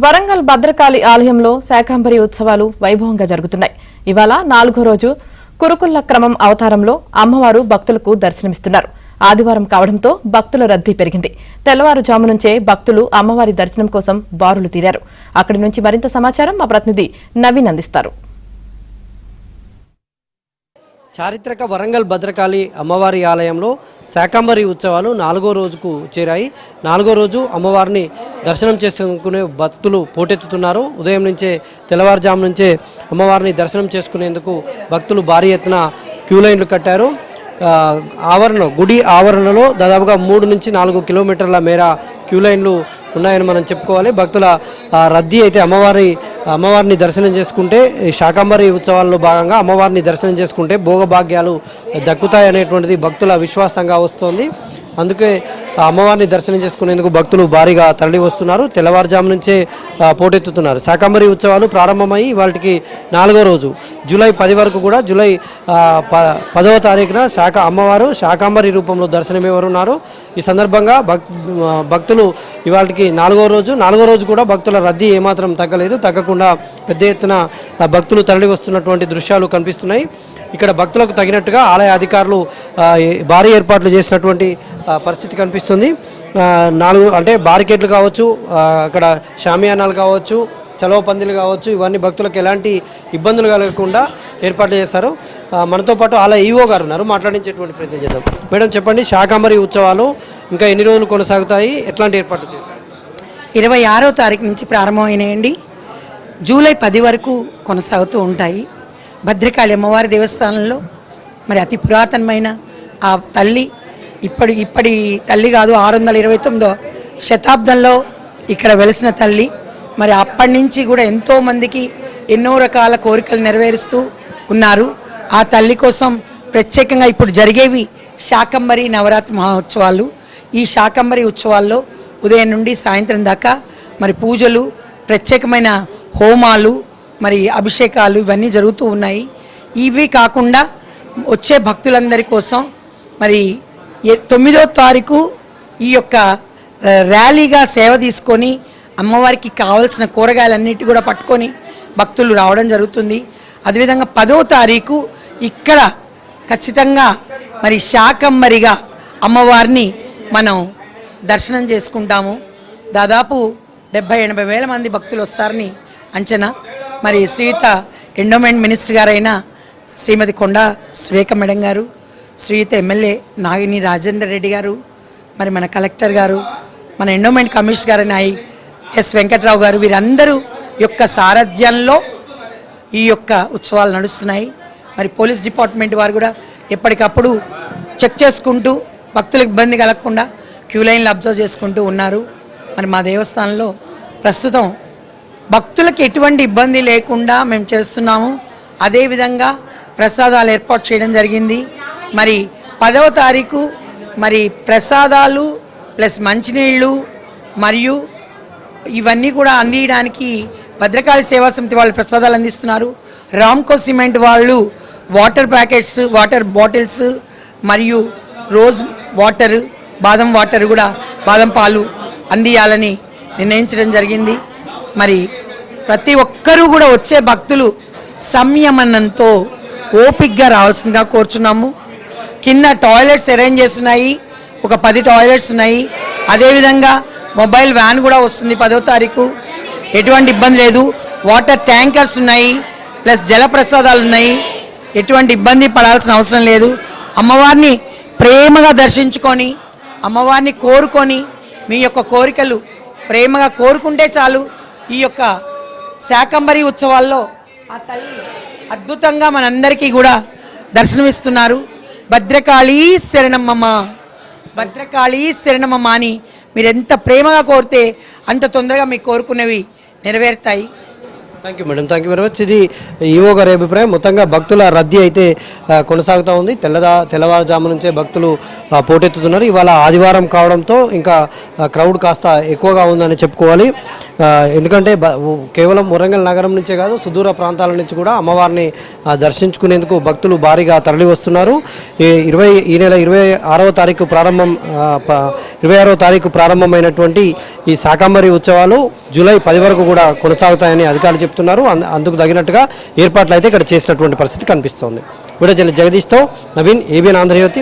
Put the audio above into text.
వరంగల్ భద్రకాళి ఆలయంలో శాకంబరి ఉత్సవాలు వైభవంగా జరుగుతున్నాయి. ఇవాళ 4వ రోజు కురుకుల్ల క్రమం అవతారంలో అమ్మవారు భక్తులకు దర్శనమిస్తున్నారు. ఆదివారం కావడంతో భక్తుల రద్దీ పెరిగింది. తెల్లవారుజాము నుంచే భక్తులు అమ్మవారి దర్శనం కోసం బారులు తీరారు. అక్కడి నుంచి మరింత సమాచారం మా ప్రతినిధి నవీన్ అందిస్తారు. చారిత్రక వరంగల్ భద్రకాళి అమ్మవారి ఆలయంలో శాకంబరి ఉత్సవాలు 4వ రోజుకు చేరాయి. 4వ రోజు అమ్మవారిని దర్శనం చేసుకునే భక్తులు పోటెత్తుతున్నారు. ఉదయం నుంచే తెల్లవారుజాము నుంచే అమ్మవారిని దర్శనం చేసుకునేందుకు భక్తులు భారీ ఎత్తున క్యూ లైన్లు కట్టారు. గుడి ఆవరణలో దాదాపుగా 3 నుంచి 4 కిలోమీటర్ల మేర క్యూ లైన్లు ఉన్నాయని మనం చెప్పుకోవాలి. భక్తుల రద్దీ అయితే అమ్మవారిని దర్శనం చేసుకుంటే శాకంబరి ఉత్సవాల్లో భాగంగా అమ్మవారిని దర్శనం చేసుకుంటే భోగభాగ్యాలు దక్కుతాయనేటువంటిది భక్తుల విశ్వాసంగా వస్తోంది. అందుకే అమ్మవారిని దర్శనం చేసుకునేందుకు భక్తులు భారీగా తరలి వస్తున్నారు. తెల్లవారుజాము నుంచే పోటెత్తుతున్నారు. శాకంబరి ఉత్సవాలు ప్రారంభమై వాటికి 4వ రోజు జూలై 10 వరకు కూడా జూలై 10వ తారీఖున అమ్మవారు శాకంబరి రూపంలో దర్శనమివ్వనున్నారు. ఈ సందర్భంగా భక్తులు ఇవాళకి 4వ రోజు కూడా భక్తుల రద్దీ ఏమాత్రం తగ్గకుండా పెద్ద ఎత్తున భక్తులు తరలి వస్తున్నటువంటి దృశ్యాలు కనిపిస్తున్నాయి. ఇక్కడ భక్తులకు తగినట్టుగా ఆలయ అధికారులు భారీ ఏర్పాట్లు చేసినటువంటి పరిస్థితి కనిపిస్తుంది. 4 అంటే బారికేట్లు కావచ్చు, అక్కడ షామియానాలు కావచ్చు, చలవ పందిలు కావచ్చు, ఇవన్నీ భక్తులకు ఎలాంటి ఇబ్బందులు కలగకుండా ఏర్పాట్లు చేస్తారు. మనతో పాటు ఆలయ ఈవో గారు ఉన్నారు, మాట్లాడించేటువంటి ప్రయత్నం చేద్దాం. మేడం చెప్పండి, శాకంబరి ఉత్సవాలు ఇంకా ఎన్ని రోజులు కొనసాగుతాయి, ఎట్లాంటి ఏర్పాట్లు చేస్తారు? 26వ తారీఖు నుంచి ప్రారంభమైనాయండి. జూలై 10 వరకు కొనసాగుతూ ఉంటాయి. భద్రకాళి అమ్మవారి దేవస్థానంలో మరి అతి పురాతనమైన ఆ తల్లి ఇప్పటి తల్లి కాదు, 629వ శతాబ్దంలో ఇక్కడ వెలిసిన తల్లి. మరి అప్పటి నుంచి కూడా ఎంతోమందికి ఎన్నో రకాల కోరికలు నెరవేరుస్తూ ఉన్నారు. ఆ తల్లి కోసం ప్రత్యేకంగా ఇప్పుడు జరిగేవి శాకంబరి నవరాత్రి మహోత్సవాలు. ఈ శాకంబరి ఉత్సవాల్లో ఉదయం నుండి సాయంత్రం దాకా మరి పూజలు, ప్రత్యేకమైన హోమాలు, మరి అభిషేకాలు ఇవన్నీ జరుగుతూ ఉన్నాయి. ఇవి కాకుండా వచ్చే భక్తులందరి కోసం మరి 9వ తారీఖు ఈ యొక్క ర్యాలీగా సేవ తీసుకొని అమ్మవారికి కావాల్సిన కూరగాయలన్నిటి కూడా పట్టుకొని భక్తులు రావడం జరుగుతుంది. అదేవిధంగా 10వ తారీఖు ఇక్కడ ఖచ్చితంగా మరి శాకంబరిగా అమ్మవారిని మనం దర్శనం చేసుకుంటాము. దాదాపు 70-80 వేల మంది భక్తులు వస్తారని అంచనా. మరి శ్రీయుత ఎండోమెంట్ మినిస్టర్ గారైన శ్రీమతి కొండా సురేఖ మేడం గారు, శ్రీయుత ఎమ్మెల్యే నాగిని రాజేందర్ రెడ్డి గారు, మరి మన కలెక్టర్ గారు, మన ఎండోమెంట్ కమిషనర్ గారైన ఎస్ వెంకట్రావు గారు, వీరందరూ యొక్క సారథ్యంలో ఈ యొక్క ఉత్సవాలు నడుస్తున్నాయి. మరి పోలీస్ డిపార్ట్మెంట్ వారు కూడా ఎప్పటికప్పుడు చెక్ చేసుకుంటూ భక్తులకు ఇబ్బంది కలగకుండా క్యూ లైన్లు అబ్జర్వ్ చేసుకుంటూ ఉన్నారు. మరి మా దేవస్థానంలో ప్రస్తుతం భక్తులకు ఎటువంటి ఇబ్బంది లేకుండా మేము చేస్తున్నాము. అదేవిధంగా ప్రసాదాలు ఏర్పాటు చేయడం జరిగింది. మరి 10వ తారీఖు మరి ప్రసాదాలు ప్లస్ మంచినీళ్ళు మరియు ఇవన్నీ కూడా అందించడానికి భద్రకాళి సేవా సమితి వాళ్ళు ప్రసాదాలు అందిస్తున్నారు. రామ్కో సిమెంట్ వాళ్ళు వాటర్ ప్యాకెట్స్, వాటర్ బాటిల్స్ మరియు రోజ్ వాటర్, బాదం వాటర్ కూడా, బాదం పాలు అందియాలని నిర్ణయించడం జరిగింది. మరి ప్రతి ఒక్కరూ కూడా వచ్చే భక్తులు సంయమనంతో ఓపికగా రావాల్సిందిగా కోరుచున్నాము. కింద టాయిలెట్స్ అరేంజ్ చేస్తున్నాయి, ఒక 10 టాయిలెట్స్ ఉన్నాయి. అదేవిధంగా మొబైల్ వ్యాన్ కూడా వస్తుంది 10వ తారీఖు. ఎటువంటి ఇబ్బంది లేదు. వాటర్ ట్యాంకర్స్ ఉన్నాయి, ప్లస్ జలప్రసాదాలు ఉన్నాయి. ఎటువంటి ఇబ్బంది పడాల్సిన అవసరం లేదు. అమ్మవారిని ప్రేమగా దర్శించుకొని, అమ్మవారిని కోరుకొని, మీ యొక్క కోరికలు ప్రేమగా కోరుకుంటే చాలు. ఈ యొక్క శాకంబరి ఉత్సవాల్లో ఆ తల్లి అద్భుతంగా మనందరికీ కూడా దర్శనమిస్తున్నారు. భద్రకాళీ శరణమ్మ, భద్రకాళీ శరణమ్మ అని మీరు ఎంత ప్రేమగా కోరితే అంత తొందరగా మీకు కోరుకునేవి నెరవేరుతాయి. Thank you madam, thank you very much. ఇది ఈవో గారి అభిప్రాయం. మొత్తంగా భక్తుల రద్దీ అయితే కొనసాగుతూ ఉంది. తెల్లవారుజాము నుంచే భక్తులు పోటెత్తుతున్నారు. ఇవాళ ఆదివారం కావడంతో ఇంకా క్రౌడ్ కాస్త ఎక్కువగా ఉందని చెప్పుకోవాలి. ఎందుకంటే కేవలం వరంగల్ నగరం నుంచే కాదు, సుదూర ప్రాంతాల నుంచి కూడా అమ్మవారిని దర్శించుకునేందుకు భక్తులు భారీగా తరలి వస్తున్నారు. ఈ నెల 26వ తారీఖు ప్రారంభమైనటువంటి ఈ శాకంబరి ఉత్సవాలు జూలై 10 వరకు కూడా కొనసాగుతాయని అధికారులు చెప్తున్నారు. అందుకు తగినట్టుగా ఏర్పాట్లు అయితే ఇక్కడ చేసినటువంటి పరిస్థితి కనిపిస్తోంది. Video journalist జగదీష్తో Naveen, ABN Andhra Jyothi.